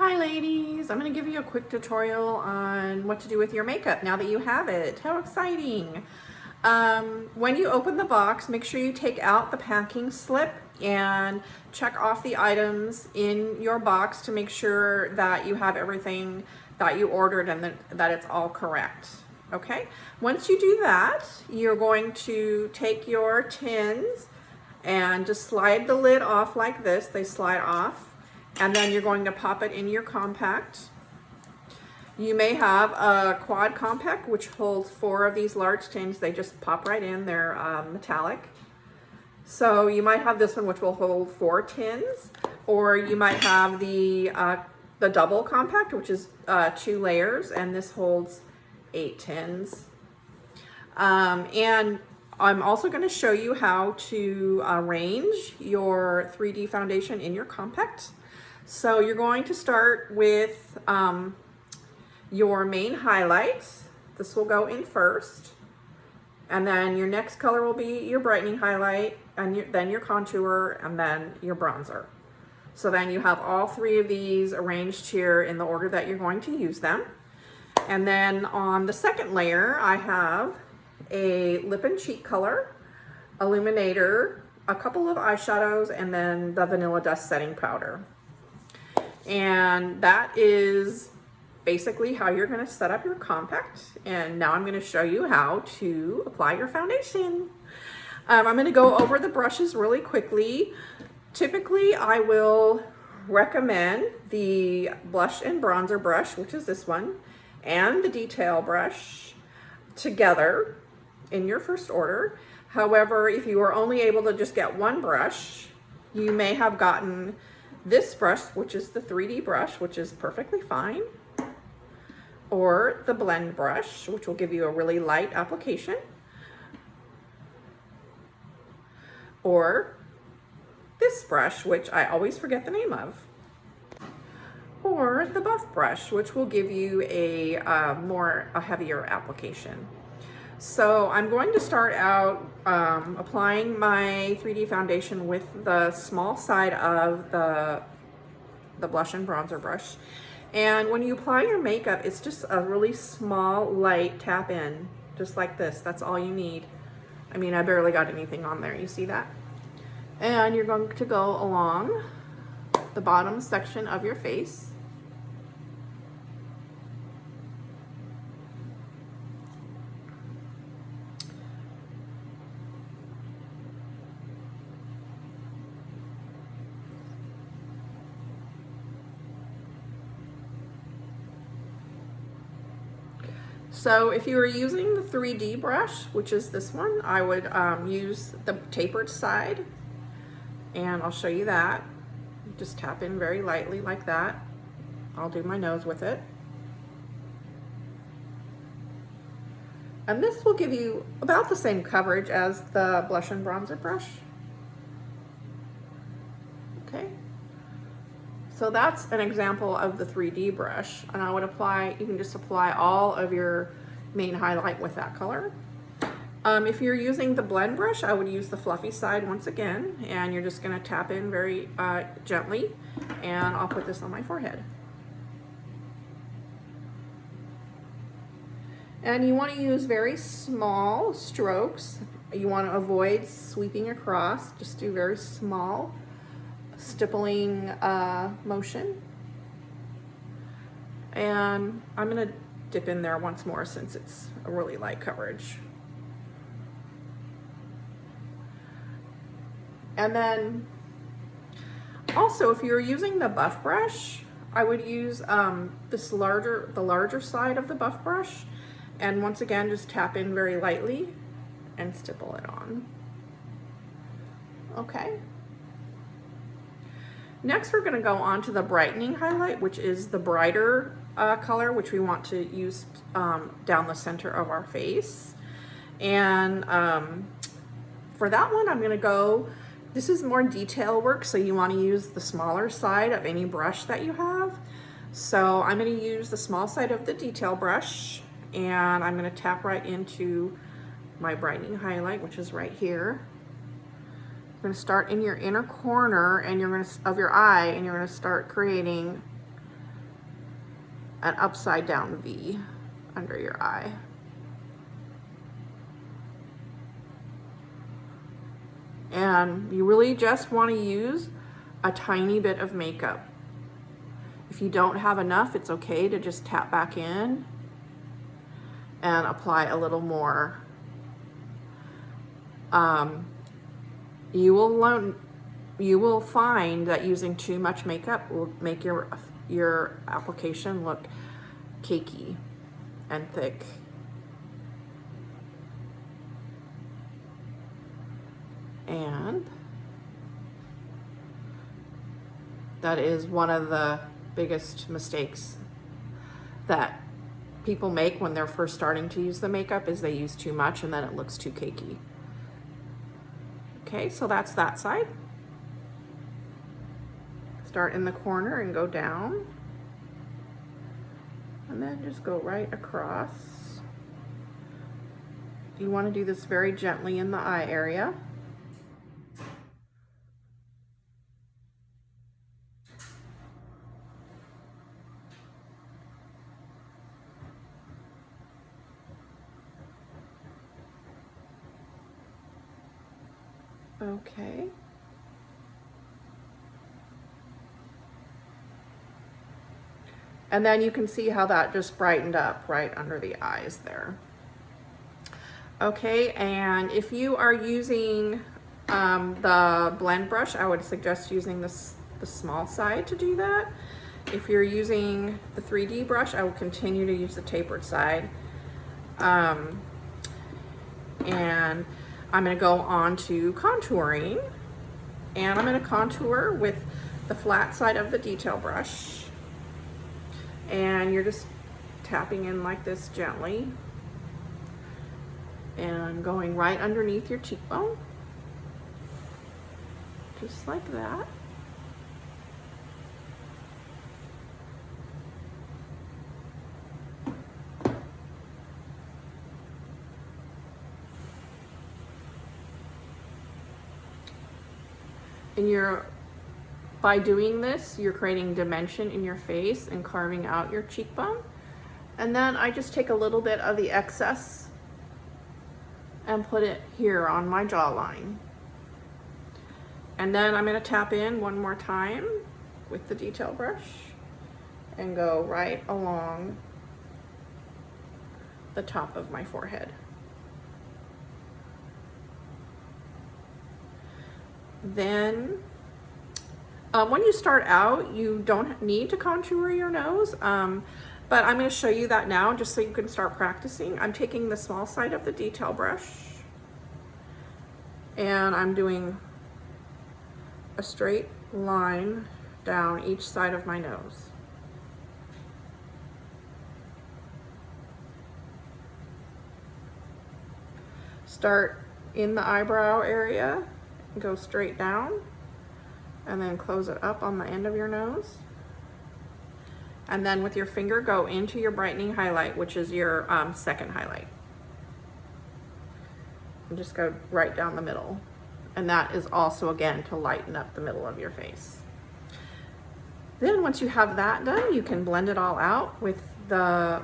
Hi ladies, I'm going to give you a quick tutorial on what to do with your makeup now that you have it. How exciting! When you open the box, make sure you take out the packing slip and check off the items in your box to make sure that you have everything that you ordered and that it's all correct. Okay? Once you do that, you're going to take your tins and just slide the lid off like this. They slide off. And then you're going to pop it in your compact. You may have a quad compact which holds 4 of these large tins. They just pop right in. They're metallic. So you might have this one which will hold 4 tins, or you might have the double compact, which is 2 layers, and this holds 8 tins. And I'm also going to show you how to arrange your 3D foundation in your compact. So you're going to start with your main highlights. This will go in first. And then your next color will be your brightening highlight, and then your contour, and then your bronzer. So then you have all 3 of these arranged here in the order that you're going to use them. And then on the second layer, I have a lip and cheek color, illuminator, a couple of eyeshadows, and then the vanilla dust setting powder. And that is basically how you're going to set up your compact. And now I'm going to show you how to apply your foundation. I'm going to go over the brushes really quickly. Typically, I will recommend the blush and bronzer brush, which is this one, and the detail brush together in your first order. However, if you are only able to just get one brush, you may have gotten this brush, which is the 3D brush, which is perfectly fine, or the blend brush, which will give you a really light application, or this brush, which I always forget the name of, or the buff brush, which will give you a heavier application. So I'm going to start out applying my 3D foundation with the small side of the blush and bronzer brush. And when you apply your makeup, it's just a really small, light tap in, just like this. That's all you need. I mean, I barely got anything on there. You see that? And you're going to go along the bottom section of your face. So if you were using the 3D brush, which is this one, I would use the tapered side, and I'll show you that. Just tap in very lightly like that. I'll do my nose with it. And this will give you about the same coverage as the blush and bronzer brush. Okay. So that's an example of the 3D brush, and I would apply, you can just apply all of your main highlight with that color. If you're using the blend brush, I would use the fluffy side once again, and you're just going to tap in very gently, and I'll put this on my forehead. And you want to use very small strokes. You want to avoid sweeping across, just do very small stippling motion. And I'm going to dip in there once more since it's a really light coverage. And then also, if you're using the buff brush, I would use the larger side of the buff brush, and once again just tap in very lightly and stipple it on. Okay. Next, we're going to go on to the brightening highlight, which is the brighter color, which we want to use down the center of our face. And for that one, I'm going to go, this is more detail work, so you want to use the smaller side of any brush that you have. So I'm going to use the small side of the detail brush, and I'm going to tap right into my brightening highlight, which is right here. You're going to start in your inner corner and of your eye, and you're going to start creating an upside down V under your eye. And you really just want to use a tiny bit of makeup. If you don't have enough, it's okay to just tap back in and apply a little more. You will find that using too much makeup will make your application look cakey and thick. And that is one of the biggest mistakes that people make when they're first starting to use the makeup, is they use too much and then it looks too cakey. Okay, so that's that side. Start in the corner and go down. And then just go right across. You want to do this very gently in the eye area. Okay. And then you can see how that just brightened up right under the eyes there. Okay, and if you are using the blend brush, I would suggest using the small side to do that. If you're using the 3D brush, I would continue to use the tapered side. And I'm going to go on to contouring, and I'm going to contour with the flat side of the detail brush, and you're just tapping in like this gently and going right underneath your cheekbone, just like that. And by doing this, you're creating dimension in your face and carving out your cheekbone. And then I just take a little bit of the excess and put it here on my jawline. And then I'm going to tap in one more time with the detail brush and go right along the top of my forehead. Then when you start out, you don't need to contour your nose, but I'm going to show you that now just so you can start practicing. I'm taking the small side of the detail brush and I'm doing a straight line down each side of my nose. Start in the eyebrow area, go straight down, and then close it up on the end of your nose. And then with your finger, go into your brightening highlight, which is your second highlight. And just go right down the middle. And that is also, again, to lighten up the middle of your face. Then once you have that done, you can blend it all out with the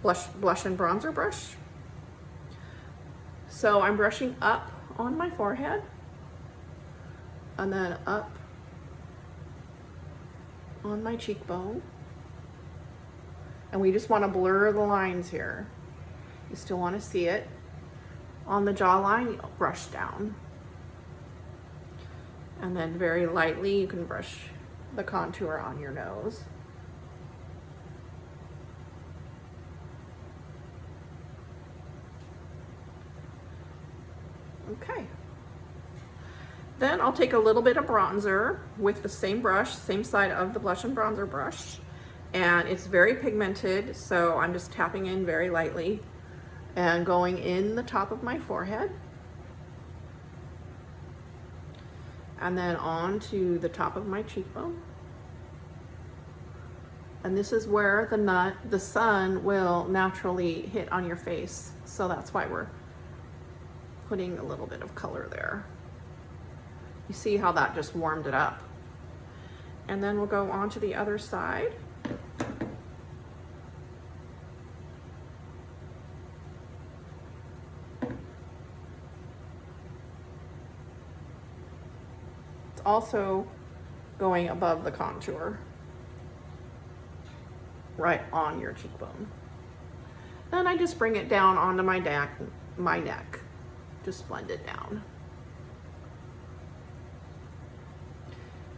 blush and bronzer brush. So I'm brushing up on my forehead and then up on my cheekbone, and we just want to blur the lines here. You still want to see it. On the jawline, you brush down, and then very lightly you can brush the contour on your nose. Okay. Then I'll take a little bit of bronzer with the same brush, same side of the blush and bronzer brush, and it's very pigmented, so I'm just tapping in very lightly and going in the top of my forehead and then on to the top of my cheekbone. And this is where the sun will naturally hit on your face, so that's why we're putting a little bit of color there. You see how that just warmed it up. And then we'll go on to the other side. also going above the contour, right on your cheekbone. Then I just bring it down onto my neck, just blend it down.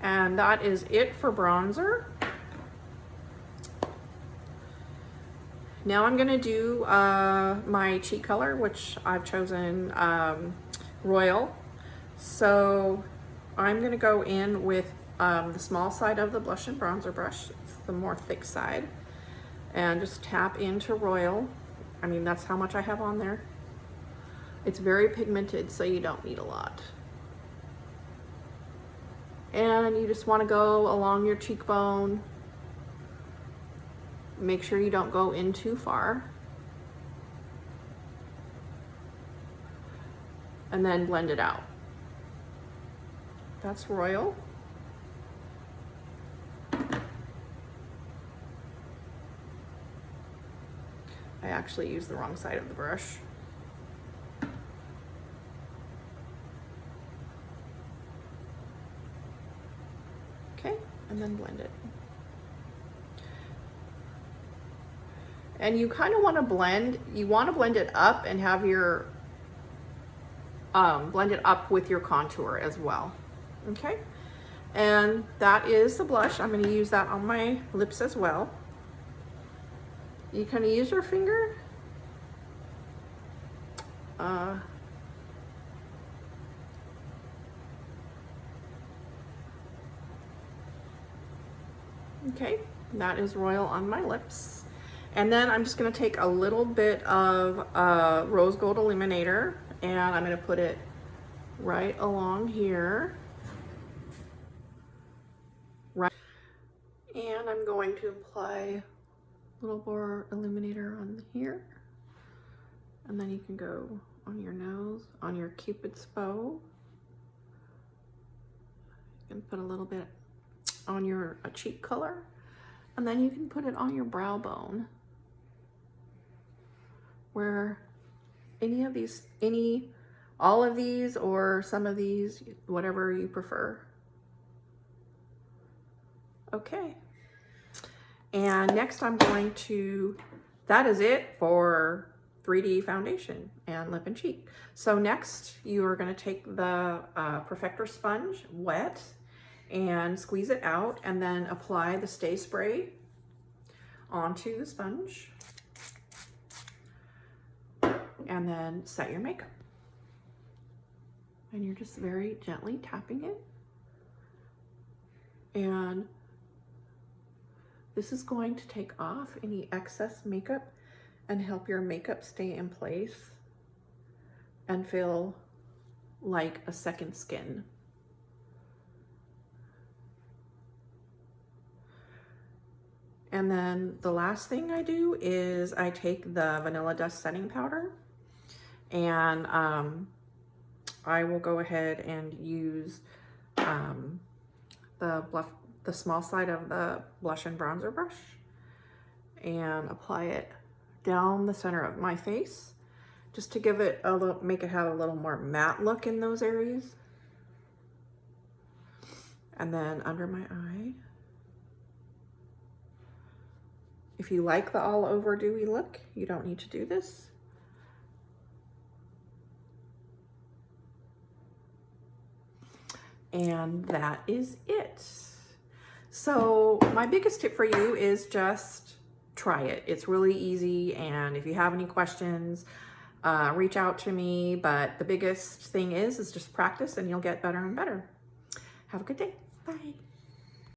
And that is it for bronzer. Now I'm gonna do my cheek color, which I've chosen Royal. So I'm gonna go in with the small side of the blush and bronzer brush, it's the more thick side, and just tap into Royal. I mean, that's how much I have on there. It's very pigmented, so you don't need a lot. And you just want to go along your cheekbone. Make sure you don't go in too far. And then blend it out. That's Royal. I actually used the wrong side of the brush. Okay, and then blend it. And you kind of want to blend it up and have your, blend it up with your contour as well. Okay, and that is the blush. I'm going to use that on my lips as well. You kind of use your finger. Okay, that is Royal on my lips. And then I'm just going to take a little bit of rose gold illuminator, and I'm going to put it right along here. Right. And I'm going to apply a little more illuminator on here. And then you can go on your nose, on your Cupid's bow. You can put a little bit on your cheek color. And then you can put it on your brow bone, where all of these or some of these, whatever you prefer. Okay. And next I'm going to, that is it for 3D foundation and lip and cheek. So next you are going to take the Perfector sponge wet and squeeze it out, and then apply the Stay Spray onto the sponge, and then set your makeup. And you're just very gently tapping it. And this is going to take off any excess makeup and help your makeup stay in place and feel like a second skin. And then the last thing I do is I take the Vanilla Dust setting powder, and I will go ahead and use the small side of the blush and bronzer brush and apply it down the center of my face, just to give it a little, make it have a little more matte look in those areas. And then under my eye. If you like the all over dewy look, you don't need to do this. And that is it. So my biggest tip for you is just try it. It's really easy, and if you have any questions, reach out to me. But the biggest thing is just practice, and you'll get better and better. Have a good day. Bye.